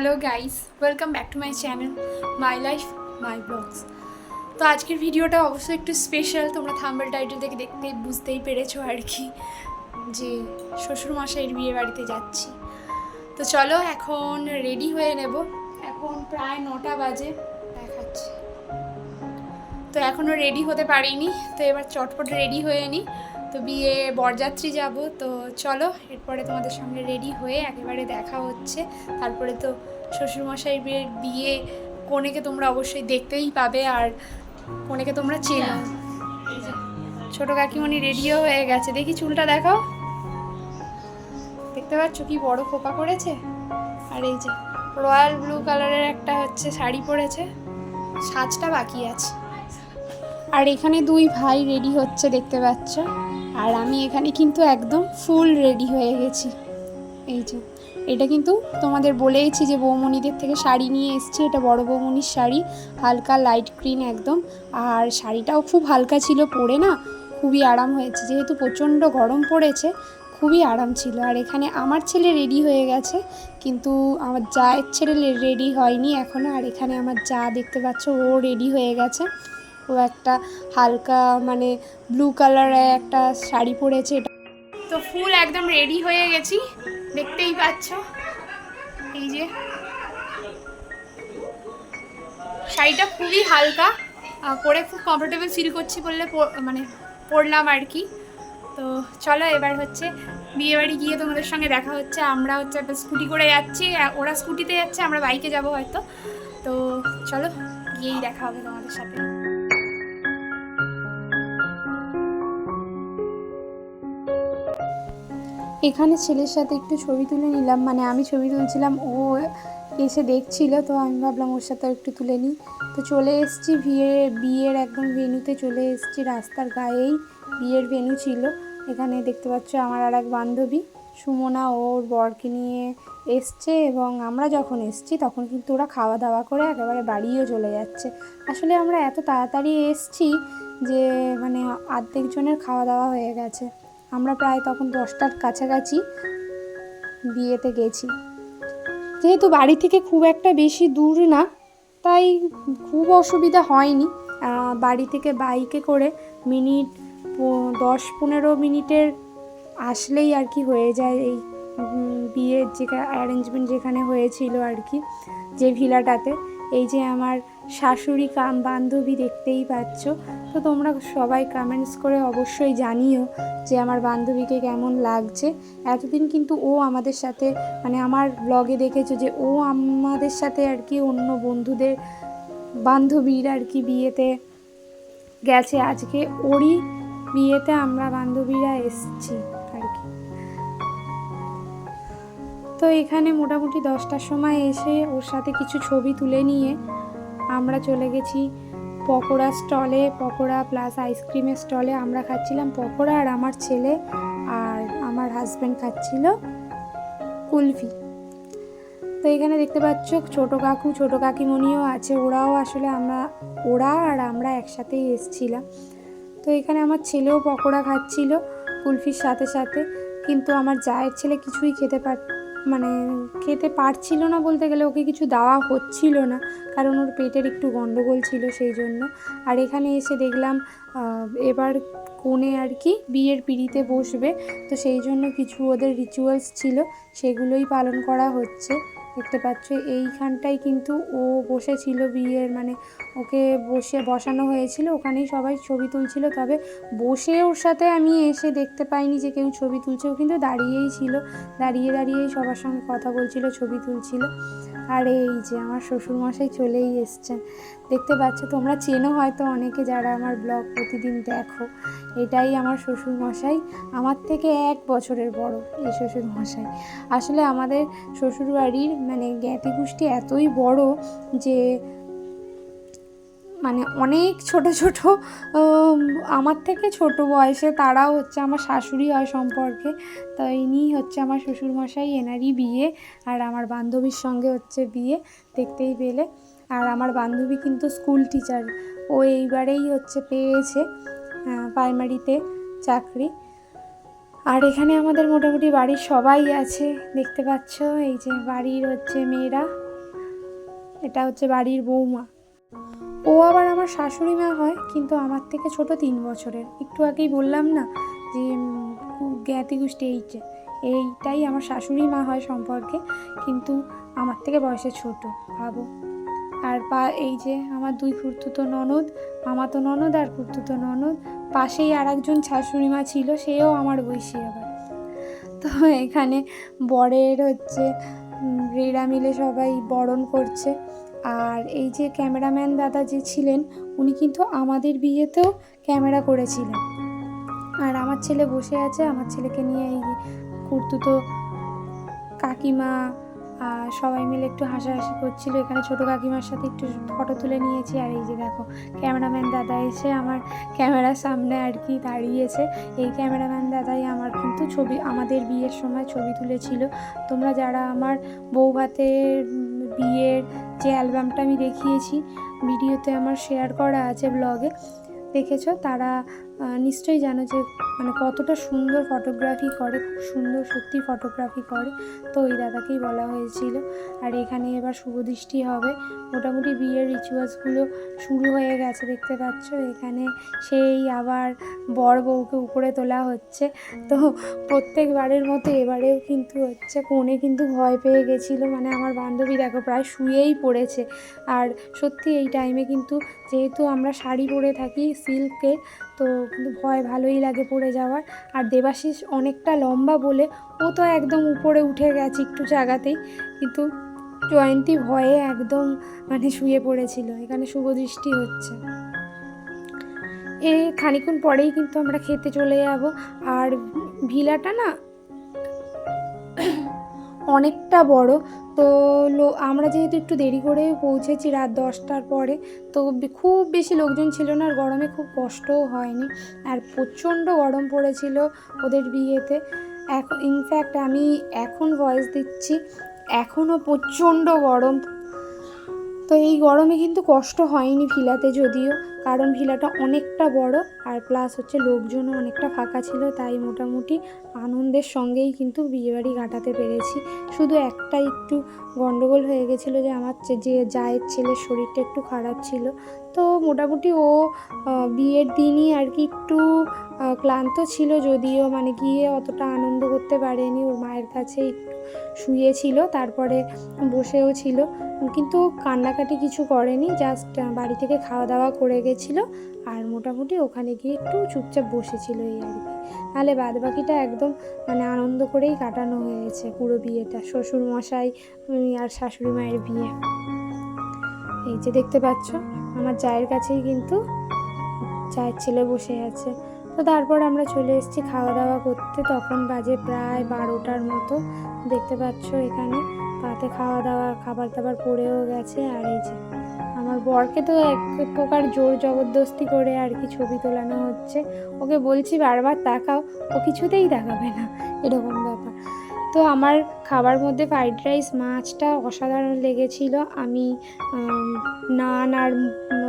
Hello guys, welcome back to my channel my life my vlogs. তো আজকের ভিডিওটা অবশ্যই একটু স্পেশাল। তোমরা থাম্বনেল টাইটেল থেকে দেখতে বুঝতেই পেরেছো আর কি, যে শ্বশুরমশাইয়ের বিয়ে বাড়িতে যাচ্ছি। তো চলো এখন রেডি হয়ে নেব। এখন প্রায় 9টা বাজে, দেখাচ্ছি। তো এখনও রেডি হতে পারিনি, তো এবার চটপট রেডি হয়ে নিই। তো বিয়ে বরযাত্রী যাব, তো চলো এরপরে তোমাদের সঙ্গে রেডি হয়ে একেবারে দেখা হচ্ছে। তারপরে তো শ্বশুরমশাইয়ের বিয়ে কনেকে তোমরা অবশ্যই দেখতেই পাবে, আর কনেকে তোমরা চেনো। ছোটো কাকিমণি রেডিও হয়ে গেছে, দেখি চুলটা দেখাও। দেখতে পাচ্ছ কি বড় খোপা করেছে। আর এই যে রয়্যাল ব্লু কালারের একটা হচ্ছে শাড়ি পরেছে, সাজটা বাকি আছে। আর এখানে দুই ভাই রেডি হচ্ছে দেখতে পাচ্ছ, আর আমি এখানে কিন্তু একদম ফুল রেডি হয়ে গেছি। এই যে এটা কিন্তু তোমাদের বলেইছি যে বৌমণিদের থেকে শাড়ি নিয়ে এসেছি। এটা বড় বৌমণির শাড়ি, হালকা লাইট গ্রিন একদম। আর শাড়িটাও খুব হালকা ছিল, পরে না খুবই আরাম হয়েছে, যেহেতু প্রচণ্ড গরম পড়েছে, খুবই আরাম ছিল। আর এখানে আমার ছেলে রেডি হয়ে গেছে, কিন্তু আমার জায়ের ছেলে রেডি হয়নি এখনও। আর এখানে আমার যা দেখতে পাচ্ছ ও রেডি হয়ে গেছে। ও একটা হালকা মানে ব্লু কালারের একটা শাড়ি পরেছে। এটা তো ফুল একদম রেডি হয়ে গেছি, দেখতেই পাচ্ছ। এই যে শাড়িটা খুবই হালকা, পরে খুব কমফোর্টেবল ফিল করছি বললে মানে পরলাম আর কি। তো চলো এবার হচ্ছে বিয়েবাড়ি গিয়ে তোমাদের সঙ্গে দেখা হচ্ছে। আমরা হচ্ছে স্কুটি করে যাচ্ছি, ওরা স্কুটিতে যাচ্ছে, আমরা বাইকে যাব হয়তো। তো চলো গিয়েই দেখা হবে তোমাদের সাথে। এখানে ছেলের সাথে একটু ছবি তুলে নিলাম, মানে আমি ছবি তুলছিলাম, ও এসে দেখছিল, তো আমি ভাবলাম ওর সাথে একটু তুলে নিই। তো চলে এসেছি বিয়ের একদম ভেন্যুতে চলে এসেছি। রাস্তার গায়েই বিয়ের ভেন্যু ছিল। এখানে দেখতে পাচ্ছ আমার আর এক বান্ধবী সুমনা ওর বরকে নিয়ে এসছে, এবং আমরা যখন এসছি তখন কিন্তু ওরা খাওয়া দাওয়া করে একেবারে বাড়িও চলে যাচ্ছে। আসলে আমরা এত তাড়াতাড়ি এসছি যে মানে অর্ধেক জনের খাওয়া দাওয়া হয়ে গেছে। আমরা প্রায় তখন 10টার কাছাকাছি বিয়েতে গেছি। যেহেতু বাড়ি থেকে খুব একটা বেশি দূর না, তাই খুব অসুবিধা হয়নি। বাড়ি থেকে বাইকে করে মিনিট 10-15 মিনিটের আসলেই আর কি হয়ে যায় এই বিয়ের অ্যারেঞ্জমেন্ট যেখানে হয়েছিল আর কি, যে ভিলাটাতে। এই যে আমার শাশুড়ি বান্ধবী দেখতেই পাচ্ছ। তো তোমরা সবাই কমেন্টস করে অবশ্যই জানিও যে আমার বান্ধবীকে কেমন লাগছে। এতদিন কিন্তু ও আমাদের সাথে, মানে আমার ব্লগে দেখেছো যে ও আমাদের সাথে আর কি অন্য বন্ধুদের বান্ধবীর আর কি বিয়েতে গেছে। আজকে ওরই বিয়েতে আমরা বান্ধবীরা এসছি আর কি। তো এখানে মোটামুটি 10টার সময় এসে ওর সাথে কিছু ছবি তুলে নিয়ে আমরা চলে গেছি পকোড়া স্টলে। পকোড়া প্লাস আইসক্রিমের স্টলে আমরা খাচ্ছিলাম পকোড়া, আর আমার ছেলে আর আমার হাজব্যান্ড খাচ্ছিল কুলফি। তো এখানে দেখতে পাচ্ছ ছোটো কাকু ছোটো কাকিমণিও আছে, ওরাও আসলে ওরা আর আমরা একসাথেই এসছিলাম। তো এখানে আমার ছেলেও পকোড়া খাচ্ছিল কুলফির সাথে সাথে, কিন্তু আমার জায়ের ছেলে কিছুই খেতে পারছিল না বলতে গেলে, ওকে কিছু দেওয়া হচ্ছিল না, কারণ ওর পেটের একটু গন্ডগোল ছিল সেই জন্য। আর এখানে এসে দেখলাম এবার কোণে আর কি বিয়ের পিঁড়িতে বসবে, তো সেই জন্য কিছু ওদের রিচুয়ালস ছিল, সেগুলোই পালন করা হচ্ছে। দেখতে পাচ্ছ এইখানটাই কিন্তু ও বসেছিল বিয়ের, মানে ওকে বসানো হয়েছিল, ওখানেই সবাই ছবি তুলছিল। তবে বসে ওর সাথে আমি এসে দেখতে পাইনি যে কেউ ছবি তুলছে, ও কিন্তু দাঁড়িয়েই ছিল, দাঁড়িয়েই সবার সঙ্গে কথা বলছিল, ছবি তুলছিল। আর এই যে আমার শ্বশুরমশাই চলেই এসছেন, দেখতে পাচ্ছ। তোমরা চেনো হয়তো অনেকে যারা আমার ব্লগ প্রতিদিন দেখো। এটাই আমার শ্বশুরমশাই, আমার থেকে 1 বছরের বড় এই শ্বশুরমশাই। আসলে আমাদের শ্বশুরবাড়ির মানে জ্ঞাতি গোষ্ঠী এতই বড় যে মানে অনেক ছোট আমার থেকে ছোট বয়সে তারাও হচ্ছে আমার শাশুড়ি হয় সম্পর্কে। তো ইনি হচ্ছে আমার শ্বশুরমশাই, এনারই বিয়ে, আর আমার বান্ধবীর সঙ্গে হচ্ছে বিয়ে, দেখতেই পেলে। আর আমার বান্ধবী কিন্তু স্কুল টিচার, ও এইবারেই হচ্ছে পেয়েছে প্রাইমারিতে চাকরি। আর এখানে আমাদের মোটামুটি বাড়ির সবাই আছে, দেখতে পাচ্ছ। এই যে বাড়ির হচ্ছে মেয়েরা এটা হচ্ছে বাড়ির বৌমা। ও আবার আমার শাশুড়ি মা হয়, কিন্তু আমার থেকে ছোট 3 বছরের। একটু আগেই বললাম না যে জ্ঞাতি গোষ্ঠী এইটাই আমার শাশুড়ি মা হয় সম্পর্কে, কিন্তু আমার থেকে বয়সে ছোট, ভাবো। আর এই যে আমার 2 খুড়তুতো ননদ, মামাতো ননদ আর খুড়তুতো ননদ, পাশেই আর একজন শাশুড়ি মা ছিল, সেও আমার বয়সী আবার। তো এখানে বরের হচ্ছে রেড়া মিলে সবাই বরণ করছে। আর এই যে ক্যামেরাম্যান দাদা যে ছিলেন, উনি কিন্তু আমাদের বিয়েতেও ক্যামেরা করেছিলেন। আর আমার ছেলে বসে আছে, আমার ছেলেকে নিয়ে এই খুড়তুতো কাকিমা সবাই মিলে একটু হাসাহাসি করছিল। এখানে ছোটো কাকিমার সাথে একটু ফটো তুলে নিয়েছি। আর এই যে দেখো ক্যামেরাম্যান দাদা এসে আমার ক্যামেরার সামনে আর কি দাঁড়িয়েছে। এই ক্যামেরাম্যান দাদাই আমার কিন্তু আমাদের বিয়ের সময় ছবি তুলেছিল। তোমরা যারা আমার বৌভাতের বিয়ের যে অ্যালবামটা আমি দেখিয়েছি, ভিডিওতে আমার শেয়ার করা আছে, ব্লগে দেখেছো, তারা নিশ্চয়ই জানো যে মানে কতটা সুন্দর ফটোগ্রাফি করে, খুব সুন্দর সত্যি ফটোগ্রাফি করে। তো ওই দাদাকেই বলা হয়েছিল। আর এখানে এবার শুভদৃষ্টি হবে, মোটামুটি বিয়ের রিচুয়ালসগুলো শুরু হয়ে গেছে, দেখতে পাচ্ছ। এখানে সেই আবার বর বউকে উপরে তোলা হচ্ছে। তো প্রত্যেকবারের মতো এবারেও কিন্তু হচ্ছে কনে কিন্তু ভয় পেয়ে গেছিলো, মানে আমার বান্ধবী দেখো প্রায় শুয়েই পড়েছে। আর সত্যি এই টাইমে কিন্তু যেহেতু আমরা শাড়ি পরে থাকি সিল্কে, তো কিন্তু ভয় ভালোই লাগে পড়ে যাওয়ার। আর দেবাশিস অনেকটা লম্বা বলে ও তো একদম উপরে উঠে গেছে একটু জায়গাতেই, কিন্তু জয়ন্তী ভয়ে একদম মানে শুয়ে পড়েছিল। এখানে শুভদৃষ্টি হচ্ছে। এই খানিক্ষণ পরেই কিন্তু আমরা খেতে চলে যাব। আর ভিলাটা না অনেকটা বড়। তো আমরা যেহেতু একটু দেরি করে পৌঁছেছি রাত 10টার পরে, তো খুব বেশি লোকজন ছিল না, আর গরমে খুব কষ্টও হয়নি। আর প্রচণ্ড গরম পড়েছিল ওদের বিয়েতে। ইনফ্যাক্ট আমি এখন ভয়েস দিচ্ছি, এখনও প্রচণ্ড গরম। তো এই গরমে কিন্তু কষ্ট হয়নি ভিলাতে, যদিও কারণ ভিলাটা অনেকটা বড়, আর প্লাস হচ্ছে লোকজনও অনেকটা ফাঁকা ছিল, তাই মোটামুটি আনন্দের সঙ্গেই কিন্তু বিয়েবাড়ি কাটাতে পেরেছি। শুধু একটা একটু গন্ডগোল হয়ে গেছিলো যে আমার যে জায়ের ছেলের শরীরটা একটু খারাপ ছিল। তো মোটামুটি ও বিয়ের দিনই আর কি একটু ক্লান্ত ছিল, যদিও মানে গিয়ে অতটা আনন্দ করতে পারেনি, ওর মায়ের কাছে একটু শুয়েছিল, তারপরে বসেও ছিল, কিন্তু কান্নাকাটি কিছু করেনি, জাস্ট বাড়ি থেকে খাওয়া দাওয়া করে গেছিলো। আর মোটামুটি ওখানে গিয়ে একটু চুপচাপ বসেছিল এই আর কি। তাহলে বাদবাকিটা একদম মানে আনন্দ করেই কাটানো হয়েছে পুরো বিয়েটা, শ্বশুরমশাই আর শাশুড়ি মায়ের বিয়ে। এই যে দেখতে পাচ্ছ আমার জায়ের কাছেই কিন্তু জায়ের ছেলে বসে আছে। তো তারপর আমরা চলে এসেছি খাওয়া দাওয়া করতে, তখন বাজে প্রায় 12টার মতো। দেখতে পাচ্ছ এখানে পাতে খাওয়া দাওয়া খাবার দাবার পড়েও গেছে। আর এই যে আমার বরকে তো এক প্রকার জোর জবরদস্তি করে আর কি ছবি তোলানো হচ্ছে। ওকে বলছি বারবার তাকাও, ও কিছুতেই তাকাবে না, এরকম ব্যাপার। তো আমার খাবার মধ্যে ফ্রাইড রাইস মাছটা অসাধারণ লেগেছিল। আমি নান আর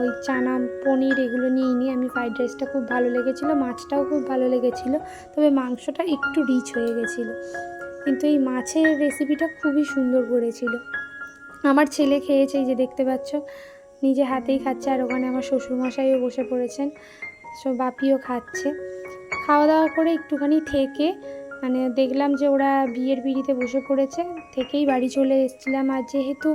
ওই চানা পনির এগুলো নিইনি, আমি ফ্রাইড রাইসটা খুব ভালো লেগেছিলো, মাছটাও খুব ভালো লেগেছিলো, তবে মাংসটা একটু রিচ হয়ে গেছিলো। কিন্তু এই মাছের রেসিপিটা খুবই সুন্দর করেছিল। আমার ছেলে খেয়েছে, এই যে দেখতে পাচ্ছ নিজে হাতেই খাচ্ছে। আর ওখানে আমার শ্বশুরমশাইও বসে পড়েছেন, সব বাপিও খাচ্ছে। খাওয়া দাওয়া করে একটুখানি থেকে মানে দেখলাম যে ওরা বিয়ের পিঁড়িতে বসে পড়েছে, থেকেই বাড়ি চলে এসেছিলাম। আর যেহেতু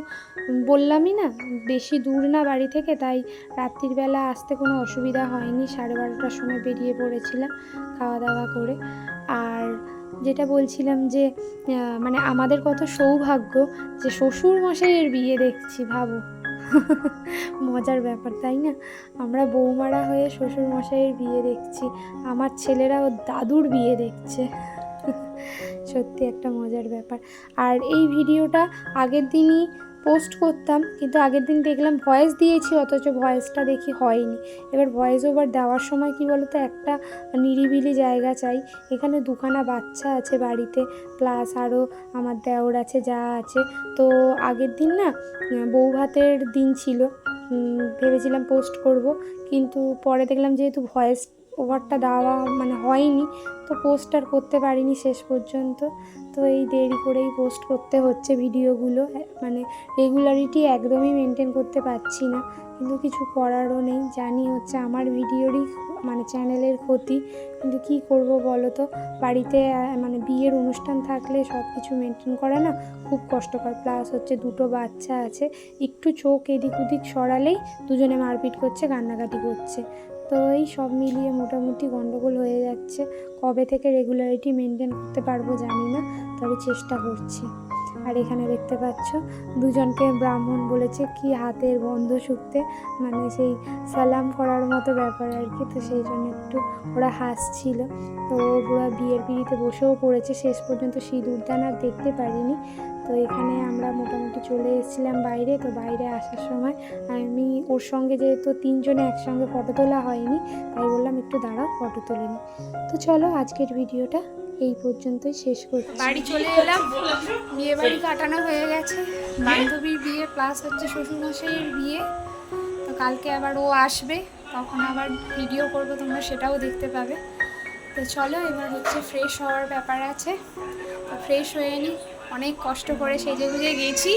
বললামই না বেশি দূর না বাড়ি থেকে, তাই রাত্রিবেলা আসতে কোনো অসুবিধা হয়নি, 12:30টার সময় বেরিয়ে পড়েছিলাম খাওয়া দাওয়া করে। আর যেটা বলছিলাম যে মানে আমাদের কত সৌভাগ্য যে শ্বশুর মশাইয়ের বিয়ে দেখছি, ভাবো মজার ব্যাপার তাই না? আমরা বৌমারা হয়ে শ্বশুর মশাইয়ের বিয়ে দেখছি, আমার ছেলেরা ওর দাদুর বিয়ে দেখছে। সত্যি একটা মজার ব্যাপার। আর এই ভিডিওটা আগের দিনই পোস্ট করতাম, কিন্তু আগের দিন দেখলাম ভয়েস দিয়েছি, অথচ ভয়েসটা দেখি হয়নি। এবার ভয়েস ওভার দেওয়ার সময় কি বলো তো, একটা নিরিবিলি জায়গা চাই। এখানে 2খানা বাচ্চা আছে বাড়িতে, প্লাস আরও আমার দেওর আছে, যা আছে। তো আগের দিন না বৌভাতের দিন ছিল, ভেবেছিলাম পোস্ট করব, কিন্তু পরে দেখলাম যেহেতু ভয়েস ওভারটা দেওয়া মানে হয়নি, তো পোস্ট আর করতে পারিনি শেষ পর্যন্ত। তো এই দেরি করেই পোস্ট করতে হচ্ছে ভিডিওগুলো, মানে রেগুলারিটি একদমই মেনটেন করতে পারছি না, কিন্তু কিছু করারও নেই। জানি হচ্ছে আমার ভিডিওরই মানে চ্যানেলের ক্ষতি, কিন্তু কী করব বলো তো, বাড়িতে মানে বিয়ের অনুষ্ঠান থাকলে সব কিছু মেনটেন করা না খুব কষ্টকর। প্লাস হচ্ছে 2টো বাচ্চা আছে, একটু চোখ এদিক ওদিক সরালেই দুজনে মারপিট করছে, কান্নাকাটি করছে। তো এই সব মিলিয়ে মোটামুটি গন্ডগোল হয়ে যাচ্ছে। কবে থেকে রেগুলারিটি মেনটেন করতে পারবো জানি না, তবে চেষ্টা করছি। আর এখানে দেখতে পাচ্ছ দুজনকে ব্রাহ্মণ বলেছে কি হাতের গন্ধ শুকতে, মানে সেই সালাম করার মতো ব্যাপার আর কি। তো সেই জন্য একটু ওরা হাসছিল। তো ওরা বিয়ের পিড়িতে বসেও পড়েছে, শেষ পর্যন্ত সিঁদুরদান আর দেখতে পারিনি। তো এখানে আমরা মোটামুটি চলে এসেছিলাম বাইরে। তো বাইরে আসার সময় আমি ওর সঙ্গে, যেহেতু 3 জনে একসঙ্গে ফটো তোলা হয়নি, তাই বললাম একটু দাঁড়াও ফটো তুলে নিই। তো চলো আজকের ভিডিওটা এই পর্যন্তই শেষ করছি। বাড়ি চলে এলাম, বিয়ে বাড়ি কাটানো হয়ে গেছে, বান্ধবীর বিয়ে প্লাস হচ্ছে শ্বশুরমশাইয়ের বিয়ে। তো কালকে আবার ও আসবে, তখন আবার ভিডিও করব, তোমরা সেটাও দেখতে পাবে। তো চলো এবার হচ্ছে ফ্রেশ হওয়ার ব্যাপার আছে। তো ফ্রেশ হয়ে নিই, অনেক কষ্ট করে সেজে গুজে গেছি,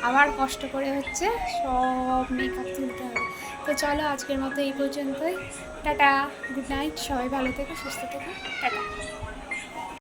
আবার কষ্ট করে হচ্ছে সব মেকআপ তুলতে হবে। তো চলো আজকের মতো এই পর্যন্তই, টাটা, গুড নাইট, সবাই ভালো থেকো, সুস্থ থেকো, টাটা।